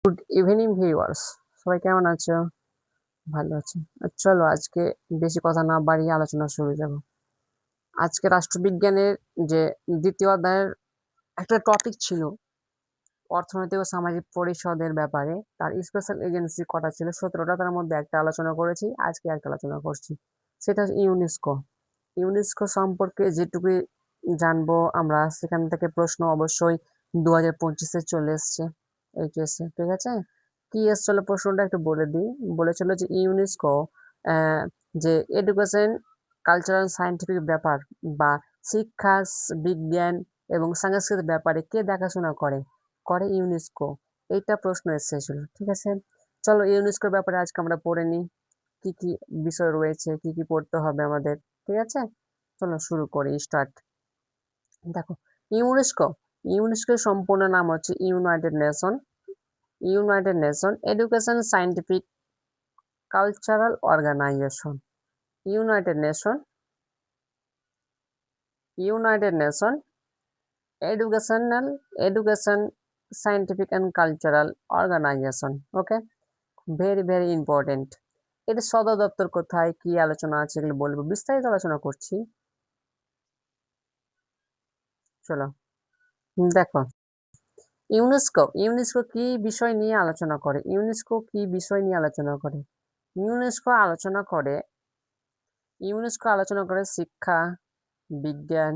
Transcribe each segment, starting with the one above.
Good evening viewers, সবাই কেমন আছো? ভালো আছো? চলো আজকে বেশি কথা না বাড়িয়ে আলোচনা শুরু যাব। আজকে রাষ্ট্রবিজ্ঞানের যে দ্বিতীয় অধ্যায়ের একটা টপিক ছিল অর্থনৈতিক ও সামাজিক পরিষদের ব্যাপারে। তার স্পেশাল এজেন্সি কটা ছিল? 17টা। তার মধ্যে একটা আলোচনা করেছি, আজকে একটা আলোচনা করছি। সেটা হচ্ছে ইউনেস্কো। ইউনেস্কো সম্পর্কে যেটুকু জানবো আমরা, সেখান থেকে প্রশ্ন অবশ্যই 2025-এ চলে এসছে, এইচএসে। ঠিক আছে, কি এসছিল প্রশ্নটা একটু বলে দিই। বলেছিল যে ইউনেস্কো যে এডুকেশন, কালচারাল, সায়েন্টিফিক ব্যাপার বা শিক্ষা, বিজ্ঞান এবং সাংস্কৃতিক ব্যাপারে কে দেখাশোনা করে? করে ইউনেস্কো। এইটা প্রশ্ন এসেছিল। ঠিক আছে, চলো ইউনেস্কোর ব্যাপারে আজকে আমরা পড়ে নিই, কি কি বিষয় রয়েছে, কি কি পড়তে হবে আমাদের। ঠিক আছে, চলো শুরু করি, স্টার্ট। দেখো, ইউনেস্কো ইউনেস্কোর সম্পূর্ণ নাম হচ্ছে United Nation Education, Scientific, Cultural Organisation. United Nation United Nation Education, Scientific and Cultural Organisation. Okay, very very important. এর সদর দপ্তর কোথায়, কি আলোচনা আছে এগুলো বলবো, বিস্তারিত আলোচনা করছি। চলো দেখো, ইউনেস্কো কি বিষয় নিয়ে আলোচনা করে? ইউনেস্কো আলোচনা করে শিক্ষা, বিজ্ঞান,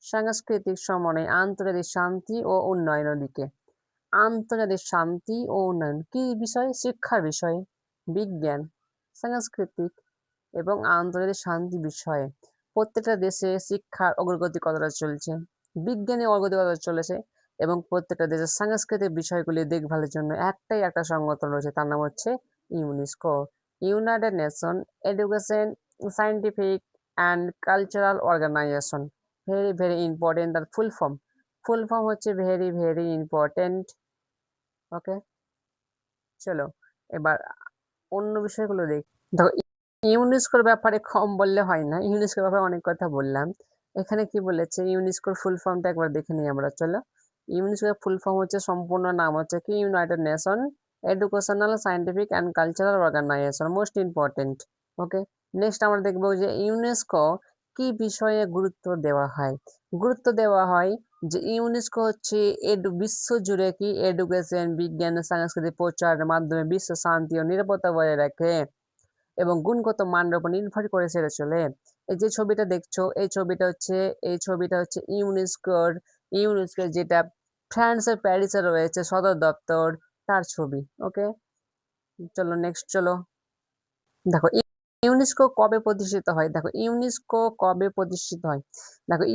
সাংস্কৃতিক সমন্বয়, আন্তর্জাতিক শান্তি ও উন্নয়নের দিকে। আন্তর্জাতিক শান্তি ও উন্নয়ন কি বিষয়? শিক্ষার বিষয়ে, বিজ্ঞান, সাংস্কৃতিক এবং আন্তর্জাতিক শান্তি বিষয়ে। প্রত্যেকটা দেশে শিক্ষার অগ্রগতি কতটা চলছে, বিজ্ঞানের অগ্রগতি কতটা চলেছে, এবং প্রত্যেকটা দেশের সাংস্কৃতিক বিষয়গুলি দেখভালের জন্য একটা সংগঠন রয়েছে, তার নাম হচ্ছে UNESCO. United Nation Education, Scientific and Cultural Organisation. Very very important. তার ফুল ফর্ম হচ্ছে ভেরি ভেরি ইম্পর্টেন্ট। ওকে, চলো এবার অন্য বিষয়গুলো দেখি। দেখো, ইউনেস্কোর ব্যাপারে কম বললে হয় না, ইউনেস্কোর ব্যাপারে অনেক কথা বললাম। এখানে কি বলেছে, ইউনেস্কোর ফুল ফর্মটা একবার দেখে নিই আমরা। চলো, ইউনেস্কোর ফুল ফর্ম হচ্ছে, সম্পূর্ণ নাম হচ্ছে কি, United Nation Educational, Scientific and Cultural Organisation. Most important. Okay, next আমরা দেখবো যে ইউনেস্কো কি বিষয়ে গুরুত্ব দেওয়া হয় যে ইউনেস্কো হচ্ছে বিশ্ব জুড়ে কি এডুকেশন, বিজ্ঞান, সংস্কৃতি প্রচারের মাধ্যমে বিশ্ব শান্তি ও নিরাপত্তা বজায় রাখে এবং গুণগত মানের উপর নির্ভর করে সেটা চলে। এই যে ছবিটা দেখছো, এই ছবিটা হচ্ছে ইউনেস্কোর যেটা ফ্রান্সের প্যারিসে রয়েছে সদর দপ্তর, তার ছবি। ওকে, চলো নেক্সট। চলো দেখো, ইউনেস্কো কবে প্রতিষ্ঠিত হয়?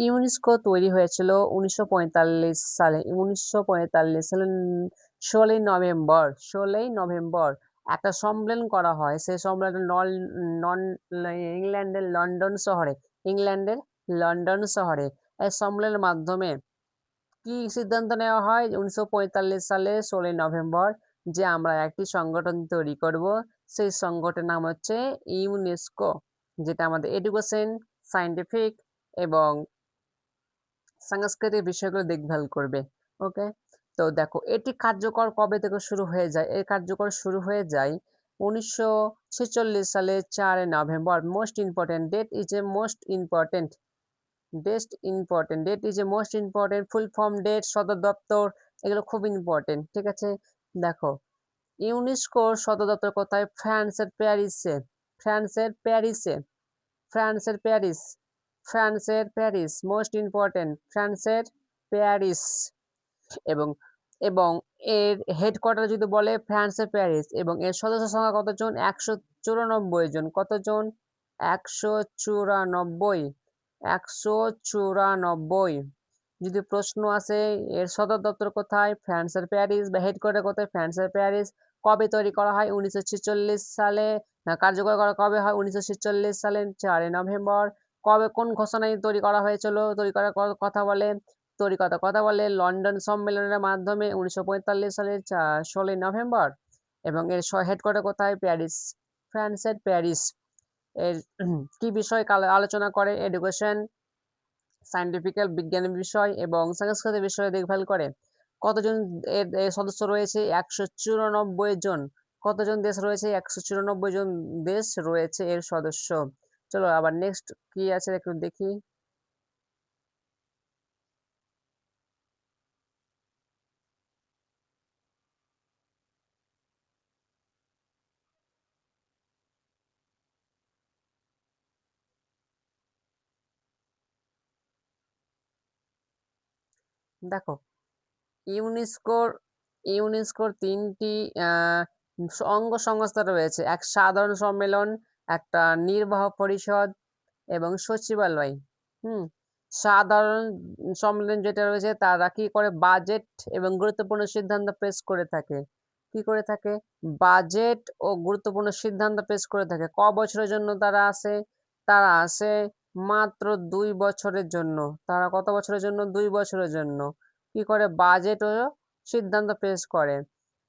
ইউনেস্কো তৈরি হয়েছিল 1945 সালে। 1945 সালে 16ই নভেম্বর একটা সম্মেলন করা হয়। সেই সম্মেলন নন ইংল্যান্ডের লন্ডন শহরে এই সম্মেলনের মাধ্যমে কি সিদ্ধান্ত নেওয়া হয় 1945 সালে 16ই নভেম্বর, যে আমরা একটি সংগঠন তৈরি করব। সেই সংগঠনের নাম হচ্ছে ইউনেস্কো, যেটা আমাদের এডুকেশন, সায়েন্টিফিক এবং সাংস্কৃতিক বিষয়গুলো দেখভাল করবে। ওকে, তো দেখো এটি কার্যকর কবে থেকে শুরু হয়ে যায়? এর কার্যকর শুরু হয়ে যায় 1946 সালে 4ই November. Most important full form, date, সদর দপ্তর, এগুলো খুব ইম্পর্টেন্ট। ঠিক আছে, দেখো ইউনেস্কোর সদর দপ্তর কোথায়? ফ্রান্সের প্যারিস। মোস্ট ইম্পর্টেন্ট, ফ্রান্সের প্যারিস। এবং এবং এর হেডকোয়ার্টার যদি বলে ফ্রান্সের প্যারিস, এবং এর সদস্য সংখ্যা কতজন? 194 জন। কতজন? 194। 194। যদি প্রশ্ন আসে এর সদর দপ্তর কোথায়, ফ্রান্সের প্যারিস, বা হেডকোয়ার্টার কোথায়, ফ্রান্সের প্যারিস, কবে তৈরি করা হয়? 1946 সালে। না, কার্যকর করা কবে হয়? 1946 সালে 4ই নভেম্বর। কবে, কোন ঘোষণায় তৈরি করা হয়েছিল? তৈরি কথা বলে লন্ডন সম্মেলনের মাধ্যমে 1945 সালের 16ই নভেম্বর। এবং এর হেডকোয়ার্টার কোথায়? প্যারিস, ফ্রান্সের প্যারিস। এর কি বিষয় আলোচনা করে? এডুকেশন, সায়েন্টিফিক্যাল, বিজ্ঞানের বিষয় এবং সাংস্কৃতিক বিষয়ে দেখভাল করে। কতজন এর সদস্য রয়েছে? 194 জন। কতজন দেশ রয়েছে? 194 জন দেশ রয়েছে এর সদস্য। চলো আবার নেক্সট কি আছে একটু দেখি। দেখো, ইউনেস্কোর ইউনেস্কোর ৩টি অঙ্গ সংস্থা রয়েছে। এক সাধারণ সম্মেলন, একটা নির্বাহ পরিষদ এবং সচিবালয়। হুম সাধারণ সম্মেলন যেটা রয়েছে তারা কি করে? বাজেট এবং গুরুত্বপূর্ণ সিদ্ধান্ত পেশ করে থাকে। কি করে থাকে? বাজেট ও গুরুত্বপূর্ণ সিদ্ধান্ত পেশ করে থাকে। বছরের জন্য তারা আসে? তারা আসে মাত্র 2 বছরের জন্য। তারা কত বছরের জন্য? 2 বছরের জন্য। কি করে? বাজেট ও সিদ্ধান্ত পেশ করে।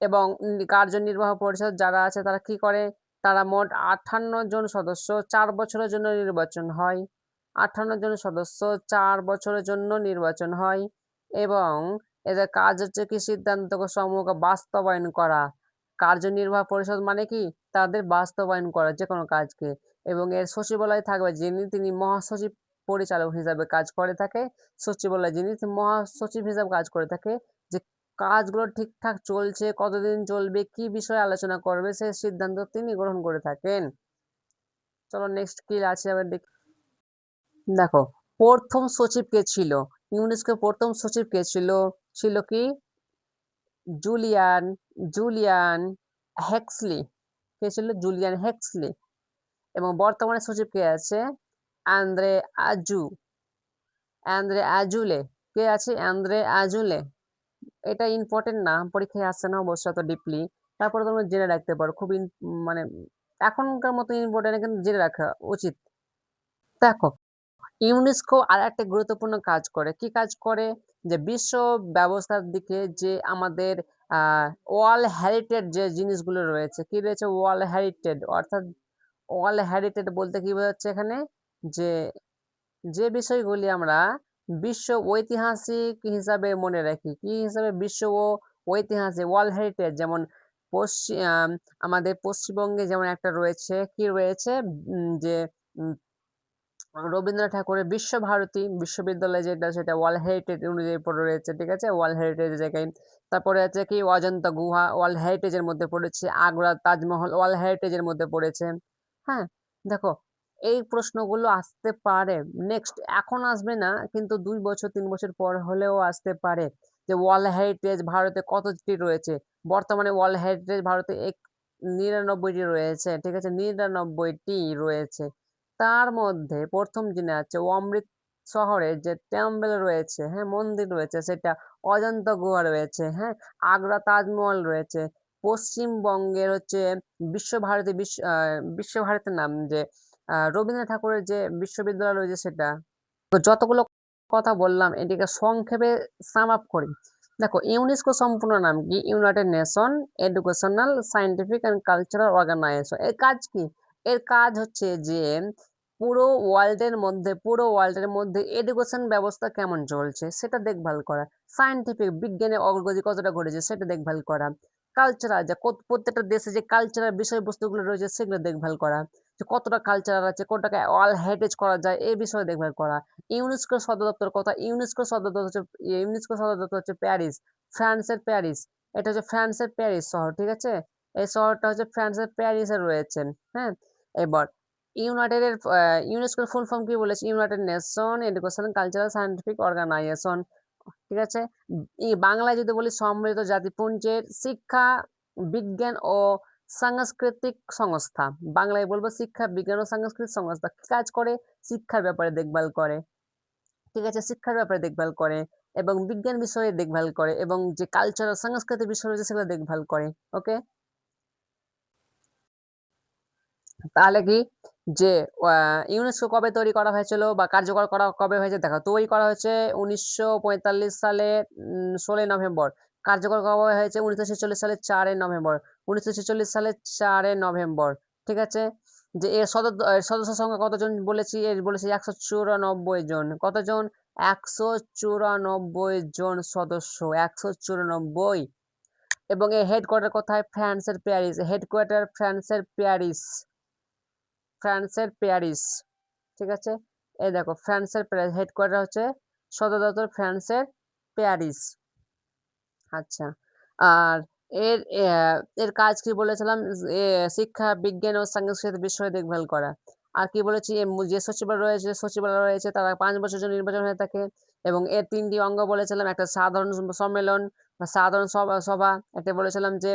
এবং কার্যনির্বাহ পরিষদ যারা আছে তারা কি করে? তারা মোট 58 জন সদস্য, 4 বছরের জন্য নির্বাচন হয়। 58 জন সদস্য, 4 বছরের জন্য নির্বাচন হয়। এবং এদের কাজ হচ্ছে কি? সিদ্ধান্ত সমূহকে বাস্তবায়ন করা। কার্যনির্বাহ পরিষদ মানে কি? তাদের বাস্তবায়ন করা যে কোনো কাজকে। এবং এর সচিবালয় থাকবে তিনি মহাসচিব পরিচালক হিসাবে কাজ করে থাকে। সচিবালয় যিনি মহাসচিব হিসাবে কাজ করে থাকে, যে কাজগুলো ঠিকঠাক চলছে, কতদিন চলবে, কি বিষয়ে আলোচনা করবে, সেই সিদ্ধান্ত তিনি গ্রহণ করে থাকেন। চলো নেক্সট কি আছে আবার দেখি। দেখো, প্রথম সচিব কে ছিল? ইউনেস্কোর প্রথম সচিব কে ছিল? ছিল কি? Julian Julian হেক্সলি। কে ছিল? জুলিয়ান হেক্সলি। এবং বর্তমানে সচিব কে আছে? আন্দ্রে আজু আন্দ্রে আজুলে। কে আছে? Andre Azoulay. এটা ইম্পর্টেন্ট না, পরীক্ষায় আসছে না অবশ্য এত ডিপলি। তারপরে তোমরা জেনে রাখতে পারো, খুব মানে এখনকার মতো ইম্পর্টেন্ট, কিন্তু জেনে রাখা উচিত। দেখো, ইউনেস্কো আর একটা গুরুত্বপূর্ণ কাজ করে। কি কাজ করে? যে বিশ্ব ব্যবস্থার দিকে যে আমাদের ওয়ার্ল্ড হেরিটেজ যে জিনিসগুলো রয়েছে, কি রয়েছে? ওয়ার্ল্ড হেরিটেজ, অর্থাৎ ওয়ার্ল্ড হেরিটেজ বলতে কি বোঝাচ্ছে এখানে? যে যে বিষয়গুলি আমরা বিশ্ব ঐতিহাসিক হিসাবে মনে রাখি। কি হিসাবে? বিশ্ব ও ঐতিহাসিক, ওয়ার্ল্ড হেরিটেজ। যেমন পশ্চিম আমাদের পশ্চিমবঙ্গে যেমন একটা রয়েছে, কি রয়েছে? যে রবীন্দ্রনাথ ঠাকুরের বিশ্বভারতী বিশ্ববিদ্যালয় যেটা, সেটা ওয়ার্ল্ড হেরিটেজ অনুযায়ী পড়ে রয়েছে। ঠিক আছে, ওয়ার্ল্ড হেরিটেজ জায়গায়। তারপরে আছে কি? অজন্তা গুহা ওয়ার্ল্ড হেরিটেজের মধ্যে পড়েছে। আগ্রা তাজমহল ওয়ার্ল্ড হেরিটেজের মধ্যে পড়েছে। হ্যাঁ, দেখো, এই প্রশ্নগুলো আসতে পারে। নেক্সট এখন আসবে না, কিন্তু 2 বছর 3 বছর পর হলেও আসতে পারে। যে ওয়ার্ল্ড হেরিটেজ ভারতে কতটি রয়েছে? বর্তমানে ওয়ার্ল্ড হেরিটেজ ভারতে 99টি রয়েছে। ঠিক আছে, 99টি রয়েছে। তার মধ্যে প্রথম যিনি আছে, অমৃত শহরে যে টেম্পল রয়েছে, হ্যাঁ, মন্দির রয়েছে, সেটা অজন্তা গুহা রয়েছে। হ্যাঁ, আগ্রা তাজমহল রয়েছে। পশ্চিমবঙ্গের হচ্ছে বিশ্বভারতী বিশ্বভারতীর নাম যে রবীন্দ্রনাথ ঠাকুরের যে বিশ্ববিদ্যালয় রয়েছে সেটা। তো যতগুলো কথা বললাম এটিকে সংক্ষেপে সাম আপ করি। দেখো, ইউনেস্কো সম্পূর্ণ নাম কি? United Nation Educational Scientific and Cultural Organisation. এর কাজ কি? এর কাজ হচ্ছে যে পুরো ওয়ার্ল্ডের মধ্যে এডুকেশন ব্যবস্থা কেমন চলছে সেটা দেখভাল করা। সায়েন্টিফিক, বিজ্ঞানের অগ্রগতি কতটা ঘটেছে সেটা দেখভাল করা। কালচারাল, যে প্রত্যেকটা দেশে যে কালচারাল বিষয়বস্তুগুলো রয়েছে সেগুলো দেখভাল করা। যে কতটা কালচারাল আছে, কোনটাকে ওয়ার্ল্ড হেরিটেজ করা যায়, এই বিষয়ে দেখভাল করা। ইউনেস্কো সদর দপ্তর কথা, ইউনেস্কো সদর দপ্তর হচ্ছে প্যারিস, ফ্রান্সের প্যারিস। এটা হচ্ছে ফ্রান্সের প্যারিস শহর। ঠিক আছে, এই শহরটা হচ্ছে ফ্রান্সের প্যারিসে রয়েছে। হ্যাঁ, এবার ইউনেস্কোর ফুল ফর্ম কি বলেছে? United Nation Education Cultural Scientific Organisation. ঠিক আছে, এই বাংলায় যদি বলি, সম্মিলিত জাতিপুঞ্জের শিক্ষা, বিজ্ঞান ও সাংস্কৃতিক সংস্থা। বাংলায় বলবো শিক্ষা, বিজ্ঞান ও সাংস্কৃতিক সংস্থা। কি কাজ করে? শিক্ষার ব্যাপারে দেখভাল করে। ঠিক আছে, শিক্ষার ব্যাপারে দেখভাল করে এবং বিজ্ঞান বিষয়ে দেখভাল করে এবং যে কালচারাল সাংস্কৃতিক বিষয় রয়েছে সেগুলো দেখভাল করে। ওকে, তাহলে কি? যে ইউনেস্কো কবে তৈরি করা হয়েছিল বা কার্যকর করা কবে হয়েছে? দেখো, তৈরি করা হয়েছে 1945 সালে 16 নভেম্বর। কার্যকর কবে হয়েছে? 1946 সালে 4 নভেম্বর। 1946 সালে 4 নভেম্বর। ঠিক আছে, যে এর সদস্য সংখ্যা কতজন বলেছি, এর বলেছি 194 জন। কতজন? 194 জন সদস্য, 194। এবং এর হেডকোয়ার্টার কোথায়? ফ্রান্সের প্যারিস। হেডকোয়ার্টার ফ্রান্সের প্যারিস, ফ্রান্সের প্যারিস। ঠিক আছে, এই দেখো ফ্রান্সের প্যারিস হেডকোয়ার্টার হচ্ছে, সদর দপ্তর ফ্রান্সের প্যারিস। আচ্ছা, আর এর এর কাজ কি বলেছিলাম? শিক্ষা, বিজ্ঞান ও সাংস্কৃতিক বিষয় দেখভাল করা। আর কি বলেছি? যে সচিবালয় রয়েছে তারা 5 বছর জন্য নির্বাচন হয়ে থাকে। এবং এর 3টি অঙ্গ বলেছিলাম, একটা সাধারণ সম্মেলন বা সাধারণ সভা, একটা বলেছিলাম যে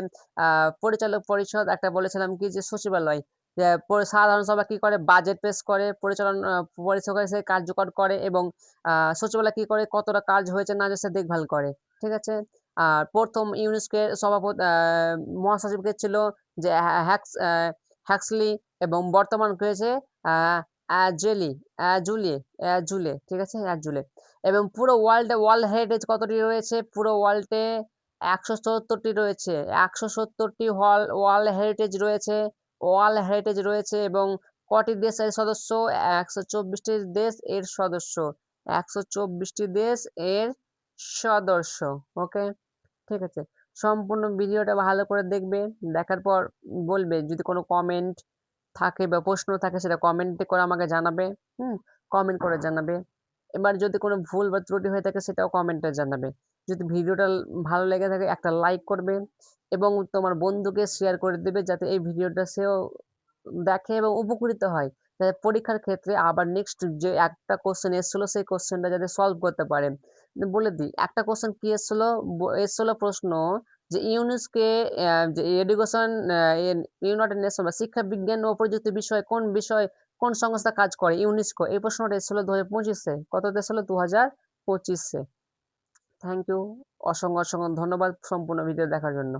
পরিচালক পরিষদ, একটা বলেছিলাম কি যে সচিবালয়। যে সাধারণ সভা কি করে? বাজেট পেশ করে, পরিচালনা সে কার্যকর করে, এবং সচিবালয় কি করে? কতটা কাজ হয়েছে না হয়েছে দেখভাল করে। ঠিক আছে, আর প্রথম ইউনেস্কোর মহাসচিব কে ছিল যে হ্যাক্সলি, এবং বর্তমান হয়েছে জুলে। ঠিক আছে, জুলে। এবং পুরো ওয়ার্ল্ড হেরিটেজ কতটি রয়েছে? পুরো ওয়ার্ল্ডে 170টি রয়েছে, 170টি ওয়ার্ল্ড হেরিটেজ রয়েছে, এবং কটি দেশ এর সদস্য? 124টি দেশ এর সদস্য, 124টি দেশ এর সদস্য। ওকে, ঠিক আছে। সম্পূর্ণ ভিডিওটা ভালো করে দেখবে, দেখার পর বলবে যদি কোনো কমেন্ট থাকে বা প্রশ্ন থাকে সেটা কমেন্টে করে আমাকে জানাবে। কমেন্ট করে জানাবে। এবার যদি কোনো ভুল বা ত্রুটি হয়ে থাকে সেটাও কমেন্টে জানাবে। যদি ভিডিওটা ভালো লেগে থাকে একটা লাইক করবে, এবং তোমার বন্ধুকে শেয়ার করে দেবে যাতে এই ভিডিওটা সেও দেখে এবং উপকৃত হয়, যাতে পরীক্ষার ক্ষেত্রে আবার নেক্সট যে একটা কোশ্চেন এসেছিল সেই কোশ্চেনটা যাতে সলভ করতে পারে। বলে দিই একটা কোশ্চেন কি এসেছিল প্রশ্ন, যে ইউনেস্কো যে এডুকেশন ইউনাইটেড নেশন বা শিক্ষা, বিজ্ঞান ও প্রযুক্তি বিষয় কোন সংস্থা কাজ করে? ইউনেস্কো। এই প্রশ্নটা এসেছিল 2025-এ। কত এসেছিল? 2025-এ। থ্যাংক ইউ, অসংখ্য অসংখ্য ধন্যবাদ সম্পূর্ণ ভিডিও দেখার জন্য।